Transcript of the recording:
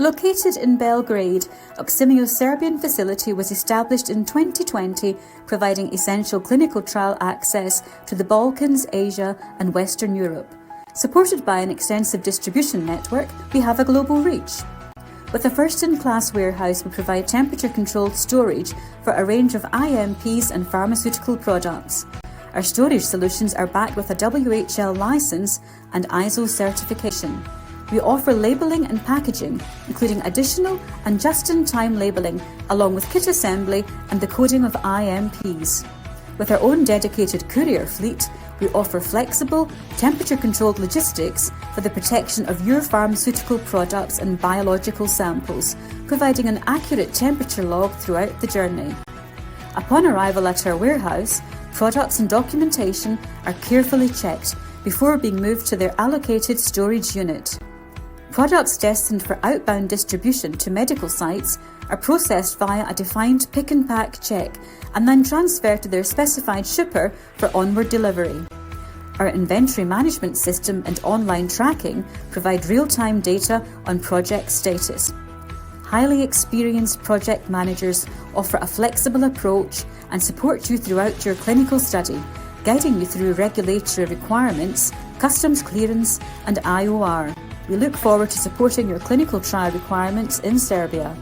Located in Belgrade, Oximio's Serbian facility was established in 2020, providing essential clinical trial access to the Balkans, Asia and Western Europe. Supported by an extensive distribution network, we have a global reach. With a first-in-class warehouse, we provide temperature-controlled storage for a range of IMPs and pharmaceutical products. Our storage solutions are backed with a WHL license and ISO certification. We offer labelling and packaging, including additional and just-in-time labelling, along with kit assembly and the coding of IMPs. With our own dedicated courier fleet, we offer flexible, temperature-controlled logistics for the protection of your pharmaceutical products and biological samples, providing an accurate temperature log throughout the journey. Upon arrival at our warehouse, products and documentation are carefully checked before being moved to their allocated storage unit. Products destined for outbound distribution to medical sites are processed via a defined pick and pack check and then transferred to their specified shipper for onward delivery. Our inventory management system and online tracking provide real-time data on project status. Highly experienced project managers offer a flexible approach and support you throughout your clinical study, guiding you through regulatory requirements, customs clearance and IOR. We look forward to supporting your clinical trial requirements in Serbia.